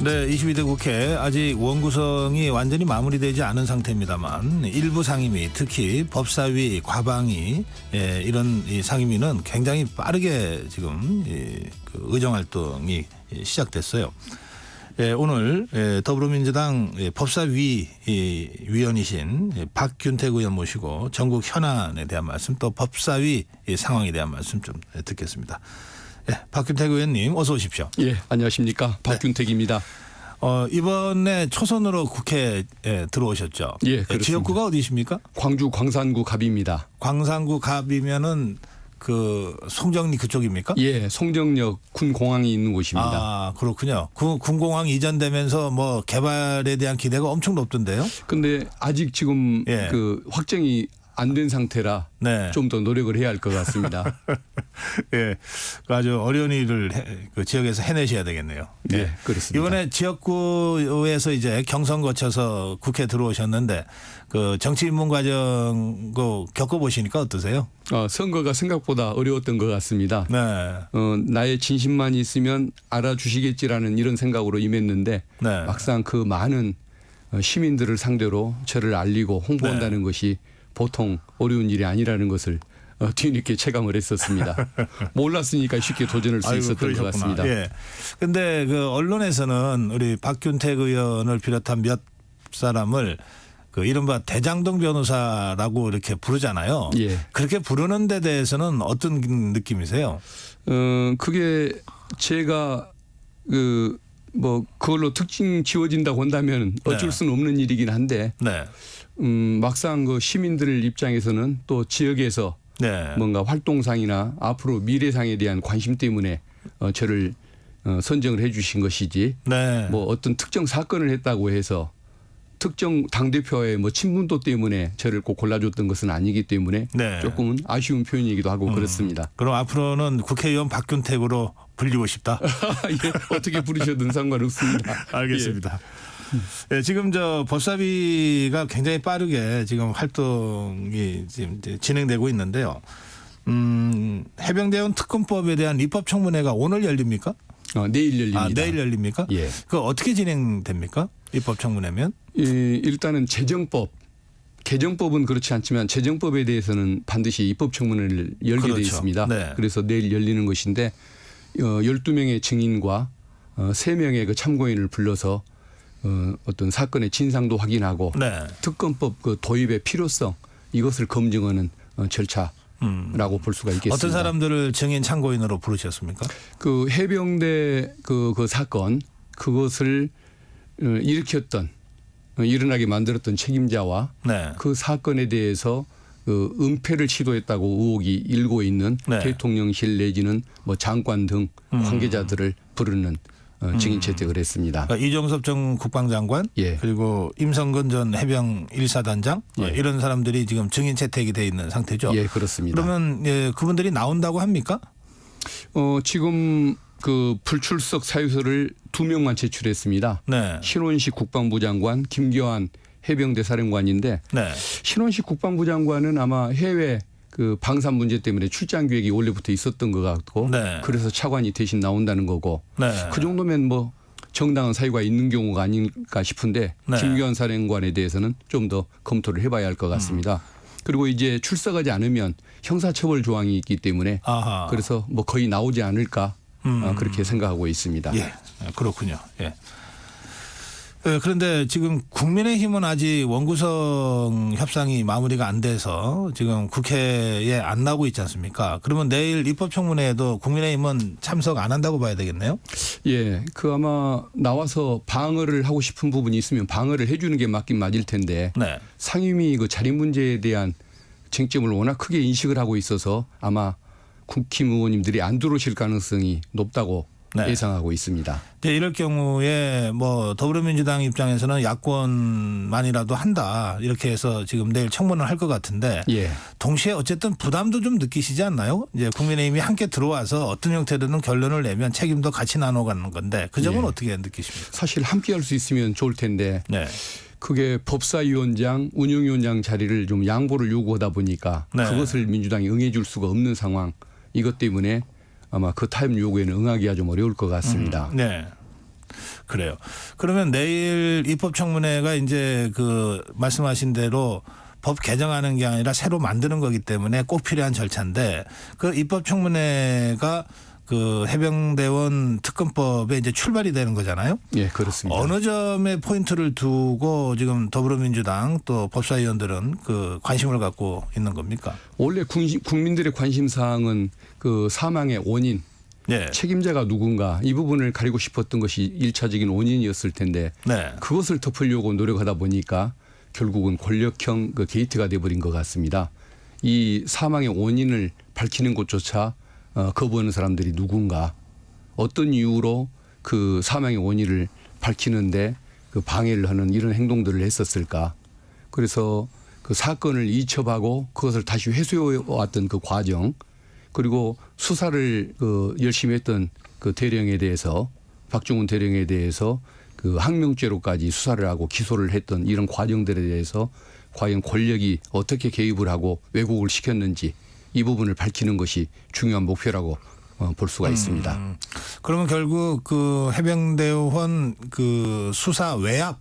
네, 22대 국회 아직 원구성이 완전히 마무리되지 않은 상태입니다만 일부 상임위, 특히 법사위, 과방위 이런 이 상임위는 굉장히 빠르게 지금 그 의정 활동이 시작됐어요. 오늘 더불어민주당 법사위 위원이신 박균택 의원 모시고 전국 현안에 대한 말씀, 또 법사위 상황에 대한 말씀 좀 듣겠습니다. 박균택 의원님 어서 오십시오. 예, 안녕하십니까. 박균택입니다. 이번에 초선으로 국회에 들어오셨죠? 예, 그렇습니다. 지역구가 어디십니까? 광주 광산구 갑입니다. 광산구 갑이면은 그 송정리 그쪽입니까? 예, 송정역 군공항이 있는 곳입니다. 아, 그렇군요. 군공항 이전되면서 뭐 개발에 대한 기대가 엄청 높던데요? 근데 아직 지금 예. 그 확정이 안 된 상태라 네. 좀 더 노력을 해야 할 것 같습니다. 예, 아주 어려운 일을 그 지역에서 해내셔야 되겠네요. 네, 그렇습니다. 이번에 지역구에서 이제 경선 거쳐서 국회 들어오셨는데 그 정치 입문 과정 겪어보시니까 어떠세요? 선거가 생각보다 어려웠던 것 같습니다. 네. 나의 진심만 있으면 알아주시겠지라는 이런 생각으로 임했는데 네. 막상 그 많은 시민들을 상대로 저를 알리고 홍보한다는 것이 보통 어려운 일이 아니라는 것을 뒤늦게 체감을 했었습니다. 몰랐으니까 쉽게 도전할 수 있었던 그러셨구나. 것 같습니다. 예. 근데 그 언론에서는 우리 박균택 의원을 비롯한 몇 사람을 그 이른바 대장동 변호사라고 이렇게 부르잖아요. 예. 그렇게 부르는 데 대해서는 어떤 느낌이세요? 그게 제가 그걸로 특징 지워진다고 한다면 어쩔 수는 없는 일이긴 한데 네. 막상 그 시민들 입장에서는 또 지역에서 네. 뭔가 활동상이나 앞으로 미래상에 대한 관심 때문에 저를 선정을 해 주신 것이지 네. 뭐 어떤 특정 사건을 했다고 해서 특정 당대표의 뭐 친분도 때문에 저를 꼭 골라줬던 것은 아니기 때문에 네. 조금은 아쉬운 표현이기도 하고 그렇습니다. 그럼 앞으로는 국회의원 박균택으로 불리고 싶다. 예, 어떻게 부르셔든 상관없습니다. 알겠습니다. 예, 지금 저 법사위가 굉장히 빠르게 지금 활동이 지금 이제 진행되고 있는데요. 해병대원 특검법에 대한 입법청문회가 오늘 열립니까? 내일 열립니다. 아, 내일 열립니까? 예. 그 어떻게 진행됩니까? 입법청문회면? 일단은 재정법. 개정법은 그렇지 않지만 재정법에 대해서는 반드시 입법청문회를 열게 그렇죠. 돼 있습니다. 네. 그래서 내일 열리는 것인데 12명의 증인과 3명의 그 참고인을 불러서 어떤 사건의 진상도 확인하고 네. 특검법 그 도입의 필요성 이것을 검증하는 절차라고 볼 수가 있겠습니다. 어떤 사람들을 증인 참고인으로 부르셨습니까? 그 해병대 그 사건 그것을 일으켰던 일어나게 만들었던 책임자와 네. 그 사건에 대해서 그 은폐를 시도했다고 의혹이 일고 있는 네. 대통령실 내지는 뭐 장관 등 관계자들을 부르는 증인 채택을 했습니다. 그러니까 이종섭 전 국방장관 예. 그리고 임성근 전 해병 1사단장 예. 이런 사람들이 지금 증인 채택이 돼 있는 상태죠. 예, 그렇습니다. 그러면 그분들이 나온다고 합니까? 지금 그 불출석 사유서를 2명만 제출했습니다. 네. 신원식 국방부 장관, 김교환 해병대 사령관인데 네. 신원식 국방부 장관은 아마 해외 그 방산 문제 때문에 출장 계획이 원래부터 있었던 것 같고 네. 그래서 차관이 대신 나온다는 거고 네. 그 정도면 뭐 정당한 사유가 있는 경우가 아닐까 싶은데 네. 김교환 사령관에 대해서는 좀 더 검토를 해봐야 할 것 같습니다. 그리고 이제 출석하지 않으면 형사처벌 조항이 있기 때문에 아하. 그래서 뭐 거의 나오지 않을까 그렇게 생각하고 있습니다. 예. 그렇군요. 예. 그런데 지금 국민의힘은 아직 원구성 협상이 마무리가 안 돼서 지금 국회에 안 나오고 있지 않습니까? 그러면 내일 입법청문회에도 국민의힘은 참석 안 한다고 봐야 되겠네요? 예, 그 아마 나와서 방어를 하고 싶은 부분이 있으면 방어를 해주는 게 맞긴 맞을 텐데 네. 상임위 그 자리 문제에 대한 쟁점을 워낙 크게 인식을 하고 있어서 아마 국힘 의원님들이 안 들어오실 가능성이 높다고 네. 예상하고 있습니다. 이럴 경우에 뭐 더불어민주당 입장에서는 야권만이라도 한다 이렇게 해서 지금 내일 청문을 할 것 같은데 예. 동시에 어쨌든 부담도 좀 느끼시지 않나요? 이제 국민의힘이 함께 들어와서 어떤 형태로든 결론을 내면 책임도 같이 나눠가는 건데 그 점은 예. 어떻게 느끼십니까? 사실 함께 할 수 있으면 좋을 텐데 네. 그게 법사위원장, 운영위원장 자리를 좀 양보를 요구하다 보니까 네. 그것을 민주당이 응해 줄 수가 없는 상황 이것 때문에 아마 그 타임 요구에는 응하기가 좀 어려울 것 같습니다. 네. 그래요. 그러면 내일 입법청문회가 이제 그 말씀하신 대로 법 개정하는 게 아니라 새로 만드는 거기 때문에 꼭 필요한 절차인데 그 입법청문회가 그 해병대원 특검법에 이제 출발이 되는 거잖아요. 예, 그렇습니다. 어느 점에 포인트를 두고 지금 더불어민주당 또 법사위원들은 그 관심을 갖고 있는 겁니까? 원래 국민들의 관심 사항은 그 사망의 원인, 네. 책임자가 누군가 이 부분을 가리고 싶었던 것이 1차적인 원인이었을 텐데 네. 그것을 덮으려고 노력하다 보니까 결국은 권력형 그 게이트가 돼버린 것 같습니다. 이 사망의 원인을 밝히는 것조차 거부하는 사람들이 누군가 어떤 이유로 그 사망의 원인을 밝히는데 그 방해를 하는 이런 행동들을 했었을까. 그래서 그 사건을 이첩하고 그것을 다시 회수해 왔던 그 과정 그리고 수사를 그 열심히 했던 그 대령에 대해서 박중훈 대령에 대해서 그 항명죄로까지 수사를 하고 기소를 했던 이런 과정들에 대해서 과연 권력이 어떻게 개입을 하고 왜곡을 시켰는지 이 부분을 밝히는 것이 중요한 목표라고 볼 수가 있습니다. 그러면 결국 그 해병대원 그 수사 외압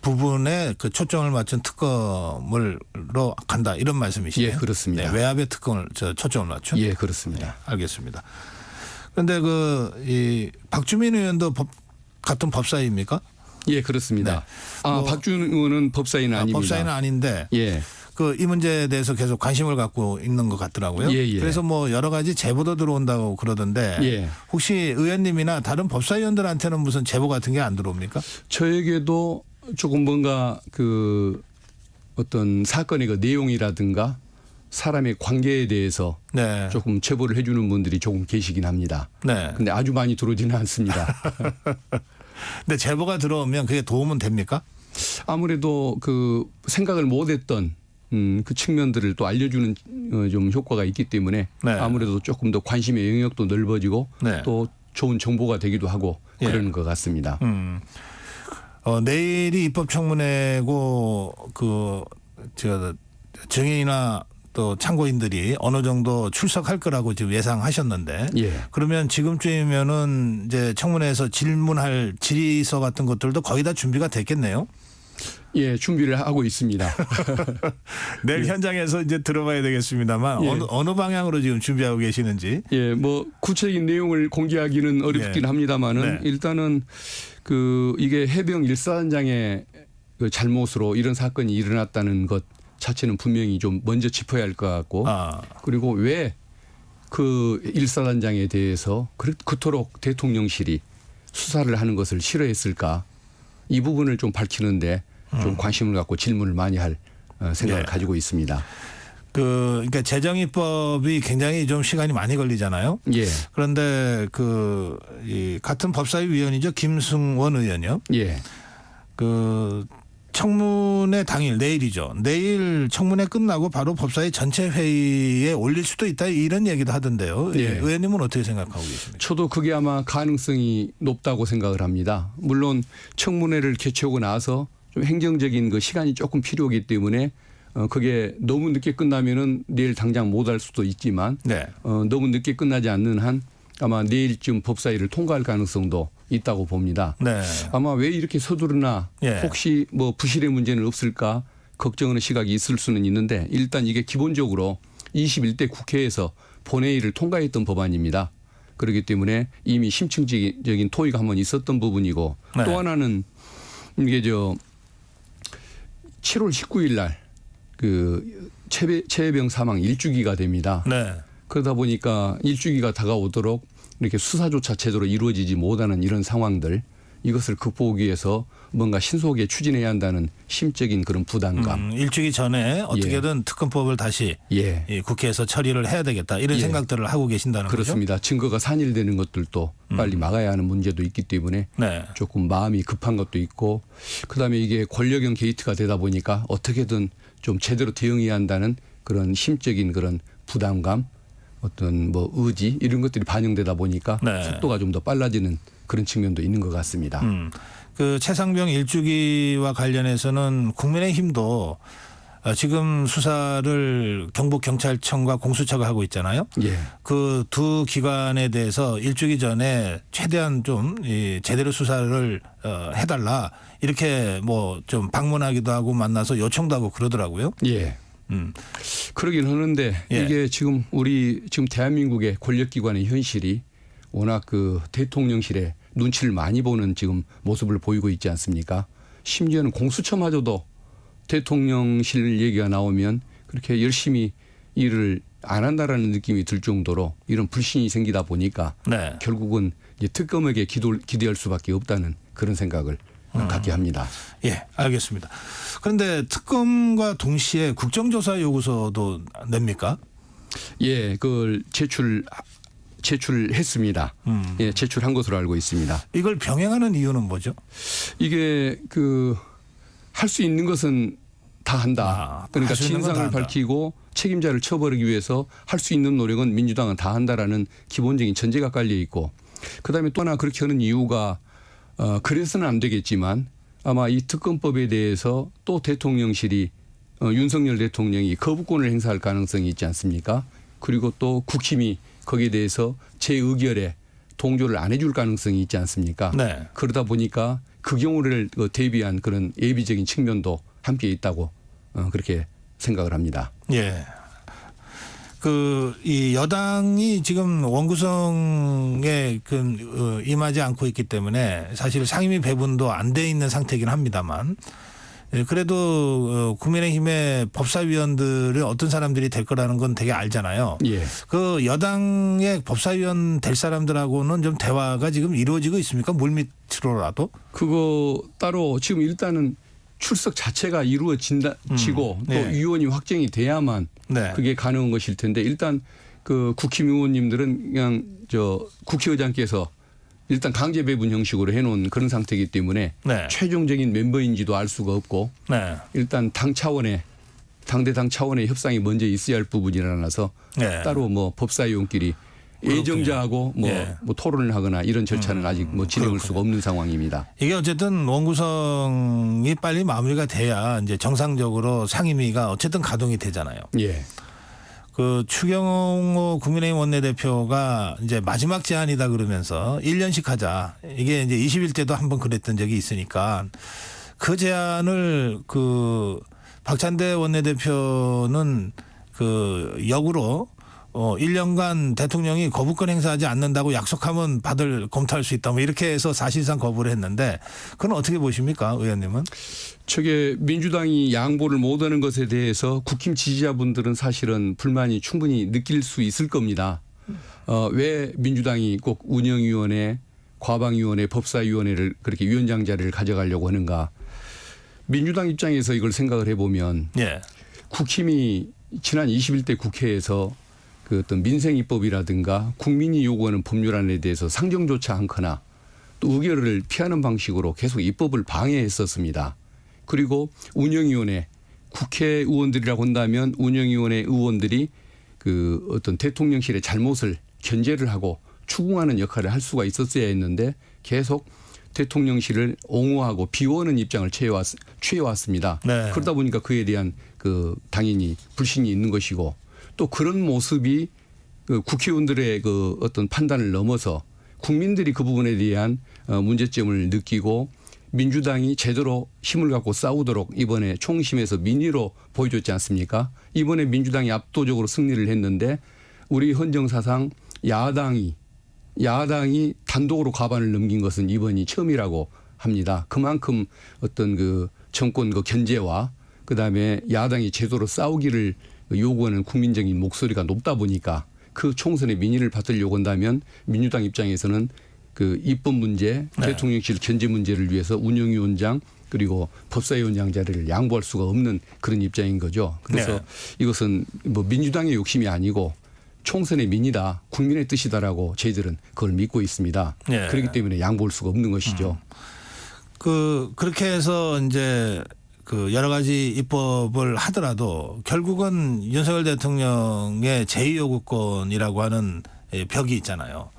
부분에 그 초점을 맞춘 특검으로 간다 이런 말씀이시네요. 예, 그렇습니다. 네, 외압에 특검을 초점을 맞춘. 예, 그렇습니다. 네, 알겠습니다. 그런데 이 박주민 의원도 같은 법사위입니까? 예, 그렇습니다. 네. 박주민 의원은 법사위는 아닙니다. 법사위는 아닌데. 예. 그 이 문제에 대해서 계속 관심을 갖고 있는 것 같더라고요. 예, 예. 그래서 뭐 여러 가지 제보도 들어온다고 그러던데 예. 혹시 의원님이나 다른 법사위원들한테는 무슨 제보 같은 게 안 들어옵니까? 저에게도 조금 뭔가 그 어떤 사건의 그 내용이라든가 사람의 관계에 대해서 네. 조금 제보를 해주는 분들이 조금 계시긴 합니다. 네. 근데 아주 많이 들어오지는 않습니다. 근데 제보가 들어오면 그게 도움은 됩니까? 아무래도 그 생각을 못했던 그 측면들을 또 알려주는 좀 효과가 있기 때문에 네. 아무래도 조금 더 관심의 영역도 넓어지고 네. 또 좋은 정보가 되기도 하고 예. 그러는 것 같습니다. 내일이 입법청문회고 증인이나 또 참고인들이 어느 정도 출석할 거라고 지금 예상하셨는데 예. 그러면 지금쯤이면은 이제 청문회에서 질문할 질의서 같은 것들도 거의 다 준비가 됐겠네요. 예, 준비를 하고 있습니다. 내일 현장에서 이제 들어봐야 되겠습니다만 예. 어느 방향으로 지금 준비하고 계시는지. 예, 뭐 구체적인 내용을 공개하기는 어렵긴 네. 합니다만은 네. 일단은 그 이게 해병 일사단장의 그 잘못으로 이런 사건이 일어났다는 것 자체는 분명히 좀 먼저 짚어야 할 것 같고 그리고 왜 그 일사단장에 대해서 그토록 대통령실이 수사를 하는 것을 싫어했을까 이 부분을 좀 밝히는데 좀 관심을 갖고 질문을 많이 할 생각을 네. 가지고 있습니다. 그러니까 재정입법이 굉장히 좀 시간이 많이 걸리잖아요. 예, 그런데 이 같은 법사위 위원이죠. 김승원 의원이요. 예, 그 청문회 당일 내일이죠. 내일 청문회 끝나고 바로 법사위 전체 회의에 올릴 수도 있다 이런 얘기도 하던데요. 예. 의원님은 어떻게 생각하고 계십니까? 저도 그게 아마 가능성이 높다고 생각을 합니다. 물론 청문회를 개최하고 나서 좀 행정적인 그 시간이 조금 필요하기 때문에 그게 너무 늦게 끝나면은 내일 당장 못 할 수도 있지만 네. 너무 늦게 끝나지 않는 한 아마 내일쯤 법사위를 통과할 가능성도 있다고 봅니다. 네. 아마 왜 이렇게 서두르나 예. 혹시 뭐 부실의 문제는 없을까 걱정하는 시각이 있을 수는 있는데 일단 이게 기본적으로 21대 국회에서 본회의를 통과했던 법안입니다. 그렇기 때문에 이미 심층적인 토의가 한번 있었던 부분이고 네. 또 하나는 이게 7월 19일 날 그 최혜병 사망 1주기가 됩니다. 네. 그러다 보니까 1주기가 다가오도록 이렇게 수사조차 제대로 이루어지지 못하는 이런 상황들 이것을 극복하기 위해서 뭔가 신속하게 추진해야 한다는 심적인 그런 부담감. 일주기 전에 어떻게든 특검법을 다시 예. 이 국회에서 처리를 해야 되겠다 이런 예. 생각들을 하고 계신다는 그렇습니다. 증거가 산일되는 것들도 빨리 막아야 하는 문제도 있기 때문에 거죠? 네. 조금 마음이 급한 것도 있고 그다음에 이게 권력형 게이트가 되다 보니까 어떻게든 좀 제대로 대응해야 한다는 그런 심적인 그런 부담감 어떤 뭐 의지 이런 것들이 반영되다 보니까 네. 속도가 좀 더 빨라지는 그런 측면도 있는 것 같습니다. 그 최상병 일주기와 관련해서는 국민의힘도 지금 수사를 경북경찰청과 공수처가 하고 있잖아요. 예. 그 두 기관에 대해서 일주기 전에 최대한 좀 제대로 수사를 해달라 이렇게 뭐 좀 방문하기도 하고 만나서 요청도 하고 그러더라고요. 예. 그러긴 하는데 예. 이게 지금 우리 지금 대한민국의 권력기관의 현실이 워낙 그 대통령실에 눈치를 많이 보는 지금 모습을 보이고 있지 않습니까? 심지어는 공수처마저도 대통령실 얘기가 나오면 그렇게 열심히 일을 안 한다라는 느낌이 들 정도로 이런 불신이 생기다 보니까 네. 결국은 이제 특검에게 기대할 수밖에 없다는 그런 생각을 갖게 합니다. 예, 알겠습니다. 그런데 특검과 동시에 국정조사 요구서도 냅니까? 예, 그걸 제출했습니다. 예, 제출한 것으로 알고 있습니다. 이걸 병행하는 이유는 뭐죠? 이게 그 할 수 있는 것은 다 한다. 그러니까 할수 있는 건다 진상을 한다. 밝히고 책임자를 처벌하기 위해서 할 수 있는 노력은 민주당은 다 한다라는 기본적인 전제가 깔려 있고 그다음에 또 하나 그렇게 하는 이유가 그래서는 안 되겠지만 아마 이 특검법에 대해서 또 대통령실이 윤석열 대통령이 거부권을 행사할 가능성이 있지 않습니까? 그리고 또 국힘이 거기에 대해서 재의결에 동조를 안 해줄 가능성이 있지 않습니까? 네. 그러다 보니까 그 경우를 대비한 그런 예비적인 측면도 함께 있다고 그렇게 생각을 합니다. 예. 이 여당이 지금 원구성에 임하지 않고 있기 때문에 사실 상임위 배분도 안 돼 있는 상태이긴 합니다만 그래도 국민의힘의 법사위원들이 어떤 사람들이 될 거라는 건 되게 알잖아요. 예. 그 여당의 법사위원 될 사람들하고는 좀 대화가 지금 이루어지고 있습니까? 물밑으로라도? 그거 따로 지금 일단은 출석 자체가 이루어지고 또 네. 위원이 확정이 돼야만 네. 그게 가능한 것일 텐데 일단 그 국힘 의원님들은 그냥 국회의장께서 일단 강제 배분 형식으로 해놓은 그런 상태이기 때문에 네. 최종적인 멤버인지도 알 수가 없고 네. 일단 당대당 차원의 협상이 먼저 있어야 할 부분이라서 네. 따로 뭐 법사위원끼리 예정자하고 예. 뭐 토론을 하거나 이런 절차는 아직 뭐 진행할 수가 없는 상황입니다. 이게 어쨌든 원구성이 빨리 마무리가 돼야 이제 정상적으로 상임위가 어쨌든 가동이 되잖아요. 예. 그 추경호 국민의힘 원내대표가 이제 마지막 제안이다 그러면서 1년씩 하자. 이게 이제 21대도 한번 그랬던 적이 있으니까 그 제안을 박찬대 원내대표는 역으로 1년간 대통령이 거부권 행사하지 않는다고 약속하면 검토할 수 있다. 뭐 이렇게 해서 사실상 거부를 했는데 그건 어떻게 보십니까, 의원님은? 저게 민주당이 양보를 못하는 것에 대해서 국힘 지지자분들은 사실은 불만이 충분히 느낄 수 있을 겁니다. 왜 민주당이 꼭 운영위원회, 과방위원회, 법사위원회를 그렇게 위원장 자리를 가져가려고 하는가. 민주당 입장에서 이걸 생각을 해보면 예. 국힘이 지난 21대 국회에서 그 어떤 민생 입법이라든가 국민이 요구하는 법률안에 대해서 상정조차 않거나 또 의결을 피하는 방식으로 계속 입법을 방해했었습니다. 그리고 운영위원회 국회의원들이라고 한다면 운영위원회 의원들이 그 어떤 대통령실의 잘못을 견제를 하고 추궁하는 역할을 할 수가 있었어야 했는데 계속 대통령실을 옹호하고 비호하는 입장을 취해왔습니다. 네. 그러다 보니까 그에 대한 당연히 불신이 있는 것이고 또 그런 모습이 국회의원들의 어떤 판단을 넘어서 국민들이 그 부분에 대한 문제점을 느끼고 민주당이 제대로 힘을 갖고 싸우도록 이번에 총심에서 민의로 보여줬지 않습니까? 이번에 민주당이 압도적으로 승리를 했는데 우리 헌정사상 야당이 단독으로 과반을 넘긴 것은 이번이 처음이라고 합니다. 그만큼 어떤 정권 견제와 그다음에 야당이 제대로 싸우기를 요구하는 국민적인 목소리가 높다 보니까 그 총선의 민의를 받으려고 한다면 민주당 입장에서는 입법 문제, 네. 대통령실 견제 문제를 위해서 운영위원장 그리고 법사위원장 자리를 양보할 수가 없는 그런 입장인 거죠. 그래서 네. 이것은 뭐 민주당의 욕심이 아니고 총선의 민의다, 국민의 뜻이다라고 저희들은 그걸 믿고 있습니다. 네. 그렇기 때문에 양보할 수가 없는 것이죠. 그렇게 해서 이제 여러 가지 입법을 하더라도 결국은 윤석열 대통령의 제2요구권이라고 하는 벽이 있잖아요.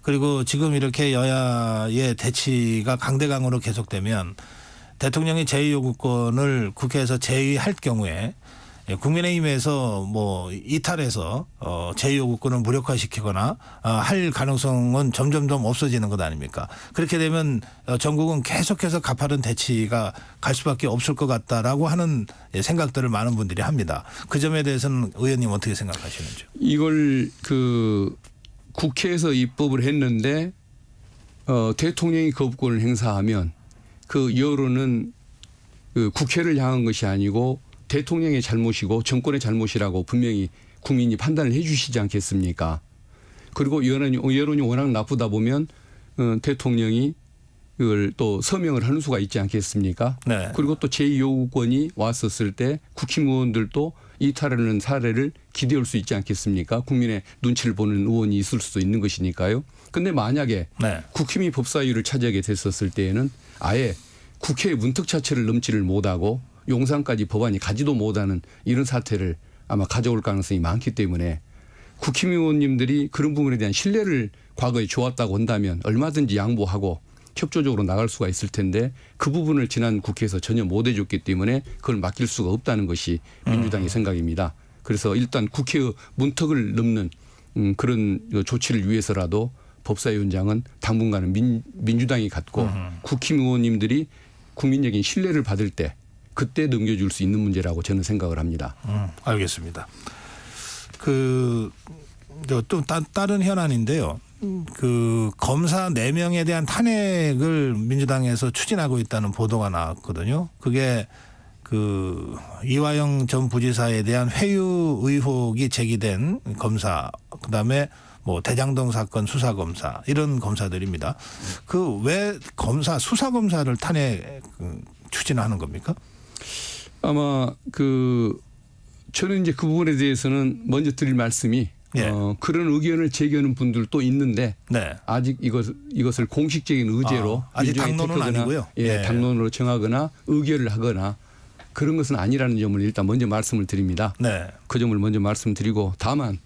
그리고 지금 이렇게 여야의 대치가 강대강으로 계속되면 대통령이 제2요구권을 국회에서 제의할 경우에 국민의힘에서 뭐 이탈해서 제2요구권을 무력화시키거나 할 가능성은 점점점 없어지는 것 아닙니까? 그렇게 되면 전국은 계속해서 가파른 대치가 갈 수밖에 없을 것 같다라고 하는 생각들을 많은 분들이 합니다. 그 점에 대해서는 의원님 어떻게 생각하시는지요? 이걸 그 국회에서 입법을 했는데 대통령이 거부권을 행사하면 그 여론은 그 국회를 향한 것이 아니고 대통령의 잘못이고 정권의 잘못이라고 분명히 국민이 판단을 해 주시지 않겠습니까? 그리고 여론이 워낙 나쁘다 보면 대통령이 그걸 또 서명을 하는 수가 있지 않겠습니까? 네. 그리고 또 제2요구권이 왔었을 때 국힘의원들도 이탈하는 사례를 기대할 수 있지 않겠습니까? 국민의 눈치를 보는 의원이 있을 수도 있는 것이니까요. 그런데 만약에 네. 국힘이 법사위를 차지하게 됐었을 때에는 아예 국회의 문턱 자체를 넘지를 못하고 용산까지 법안이 가지도 못하는 이런 사태를 아마 가져올 가능성이 많기 때문에 국힘 의원님들이 그런 부분에 대한 신뢰를 과거에 좋았다고 한다면 얼마든지 양보하고 협조적으로 나갈 수가 있을 텐데 그 부분을 지난 국회에서 전혀 못 해줬기 때문에 그걸 맡길 수가 없다는 것이 민주당의 생각입니다. 그래서 일단 국회의 문턱을 넘는 그런 조치를 위해서라도 법사위원장은 당분간은 민주당이 갖고 국힘 의원님들이 국민적인 신뢰를 받을 때 그때 넘겨줄 수 있는 문제라고 저는 생각을 합니다. 알겠습니다. 또 다른 현안인데요. 그 검사 4명에 대한 탄핵을 민주당에서 추진하고 있다는 보도가 나왔거든요. 그게 그 이화영 전 부지사에 대한 회유 의혹이 제기된 검사, 그다음에 뭐 대장동 사건 수사 검사 이런 검사들입니다. 그 왜 검사 수사 검사를 탄핵 추진하는 겁니까? 아마 저는 이제 그 부분에 대해서는 먼저 드릴 말씀이 예. 그런 의견을 제기하는 분들도 있는데 네. 아직 이것을 공식적인 의제로 아직 민주당이 당론은 택하거나 아니고요. 예, 예. 당론으로 정하거나 의결을 하거나 그런 것은 아니라는 점을 일단 먼저 말씀을 드립니다. 네. 그 점을 먼저 말씀드리고 다만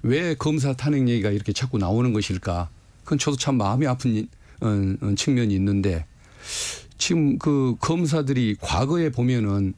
왜 검사 탄핵 얘기가 이렇게 자꾸 나오는 것일까? 그건 저도 참 마음이 아픈 측면이 있는데 지금 그 검사들이 과거에 보면은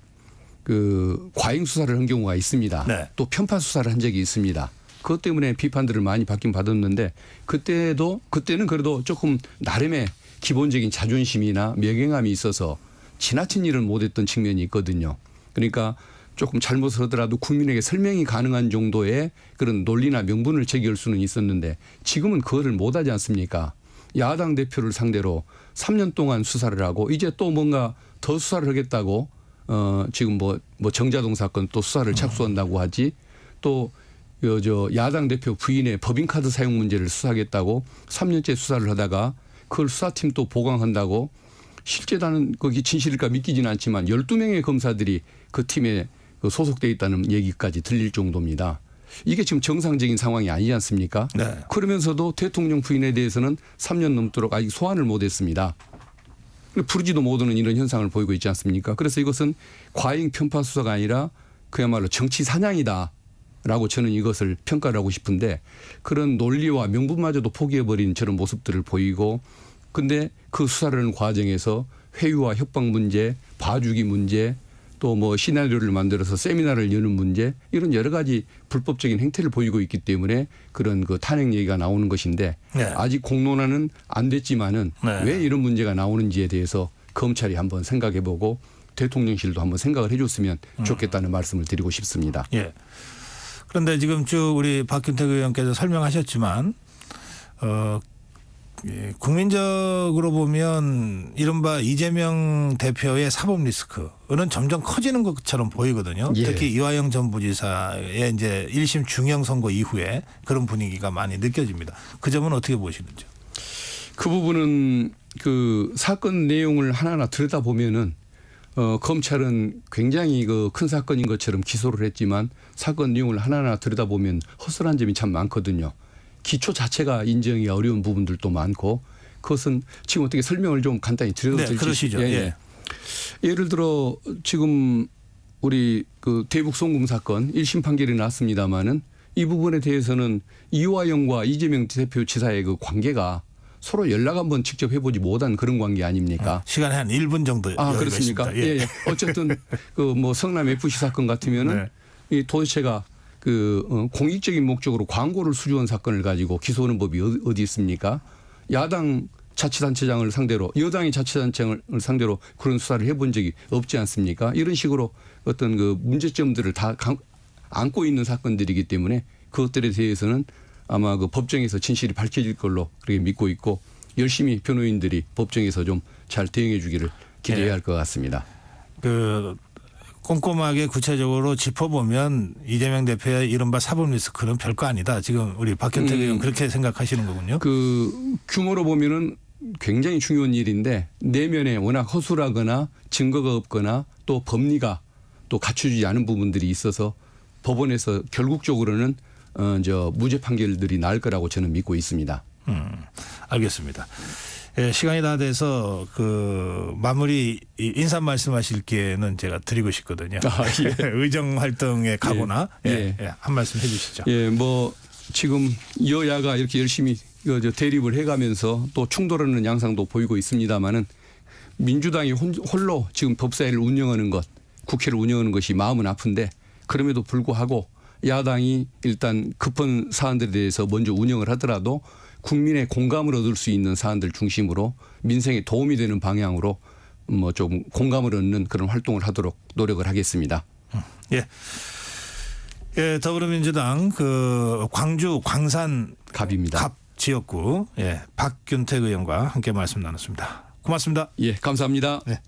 그 과잉 수사를 한 경우가 있습니다. 네. 또 편파 수사를 한 적이 있습니다. 그것 때문에 비판들을 많이 받긴 받았는데 그때는 그래도 조금 나름의 기본적인 자존심이나 명예감이 있어서 지나친 일을 못했던 측면이 있거든요. 그러니까 조금 잘못을 하더라도 국민에게 설명이 가능한 정도의 그런 논리나 명분을 제기할 수는 있었는데 지금은 그거를 못하지 않습니까? 야당 대표를 상대로 3년 동안 수사를 하고 이제 또 뭔가 더 수사를 하겠다고 지금 뭐 정자동 사건 또 수사를 착수한다고 하지 또 야당 대표 부인의 법인카드 사용 문제를 수사하겠다고 3년째 수사를 하다가 그걸 수사팀 또 보강한다고 실제 나는 거기 진실일까 믿기지는 않지만 12명의 검사들이 그 팀에 소속돼 있다는 얘기까지 들릴 정도입니다. 이게 지금 정상적인 상황이 아니지 않습니까? 네. 그러면서도 대통령 부인에 대해서는 3년 넘도록 아직 소환을 못했습니다. 부르지도 못하는 이런 현상을 보이고 있지 않습니까? 그래서 이것은 과잉 편파 수사가 아니라 그야말로 정치 사냥이다라고 저는 이것을 평가를 하고 싶은데 그런 논리와 명분마저도 포기해버린 저런 모습들을 보이고 근데 그 수사를 하는 과정에서 회유와 협박 문제, 봐주기 문제 또 뭐 시나리오를 만들어서 세미나를 여는 문제 이런 여러 가지 불법적인 행태를 보이고 있기 때문에 그런 그 탄핵 얘기가 나오는 것인데 네. 아직 공론화는 안 됐지만은 네. 왜 이런 문제가 나오는지에 대해서 검찰이 한번 생각해보고 대통령실도 한번 생각을 해줬으면 좋겠다는 말씀을 드리고 싶습니다. 예. 그런데 지금 쭉 우리 박균택 의원께서 설명하셨지만 국민적으로 보면 이른바 이재명 대표의 사법 리스크는 점점 커지는 것처럼 보이거든요. 예. 특히 이화영 전 부지사의 이제 1심 중형 선고 이후에 그런 분위기가 많이 느껴집니다. 그 점은 어떻게 보시는지요? 그 부분은 그 사건 내용을 하나하나 들여다보면은 검찰은 굉장히 그 큰 사건인 것처럼 기소를 했지만 사건 내용을 하나하나 들여다보면 허술한 점이 참 많거든요. 기초 자체가 인정이 어려운 부분들도 많고 그것은 지금 어떻게 설명을 좀 간단히 드려도 될지. 그러시죠. 예. 예를 들어 지금 우리 그 대북 송금 사건 1심 판결이 났습니다마는 이 부분에 대해서는 이화영과 이재명 대표 지사의 그 관계가 서로 연락 한번 직접 해보지 못한 그런 관계 아닙니까? 시간이 한 1분 정도 여유가 그렇습니까? 있습니다. 예. 예. 어쨌든 그 뭐 성남 FC 사건 같으면은 네. 이 도대체가 그 공익적인 목적으로 광고를 수주한 사건을 가지고 기소하는 법이 어디 있습니까? 야당 자치단체장을 상대로 여당의 자치단체장을 상대로 그런 수사를 해본 적이 없지 않습니까? 이런 식으로 어떤 그 문제점들을 다 안고 있는 사건들이기 때문에 그것들에 대해서는 아마 그 법정에서 진실이 밝혀질 걸로 그렇게 믿고 있고 열심히 변호인들이 법정에서 좀 잘 대응해 주기를 기대해야 할 것 같습니다. 그 꼼꼼하게 구체적으로 짚어보면 이재명 대표의 이른바 사법 리스크는 별거 아니다. 지금 우리 박현택 의원 그렇게 생각하시는 거군요. 그 규모로 보면은 굉장히 중요한 일인데 내면에 워낙 허술하거나 증거가 없거나 또 법리가 또 갖춰지지 않은 부분들이 있어서 법원에서 결국적으로는 무죄 판결들이 나올 거라고 저는 믿고 있습니다. 알겠습니다. 예, 시간이 다 돼서 그 마무리 인사 말씀하실 기회는 제가 드리고 싶거든요. 예. 의정 활동에 가거나 예. 한 말씀 해주시죠. 예, 뭐 지금 여야가 이렇게 열심히 대립을 해가면서 또 충돌하는 양상도 보이고 있습니다만은 민주당이 홀로 지금 법사위를 운영하는 것, 국회를 운영하는 것이 마음은 아픈데 그럼에도 불구하고 야당이 일단 급한 사안들에 대해서 먼저 운영을 하더라도 국민의 공감을 얻을 수 있는 사안들 중심으로 민생에 도움이 되는 방향으로 뭐 좀 공감을 얻는 그런 활동을 하도록 노력을 하겠습니다. 예. 예, 더불어민주당 그 광주 광산 갑입니다. 갑 지역구 박균택 의원과 함께 말씀 나눴습니다. 고맙습니다. 예, 감사합니다. 네.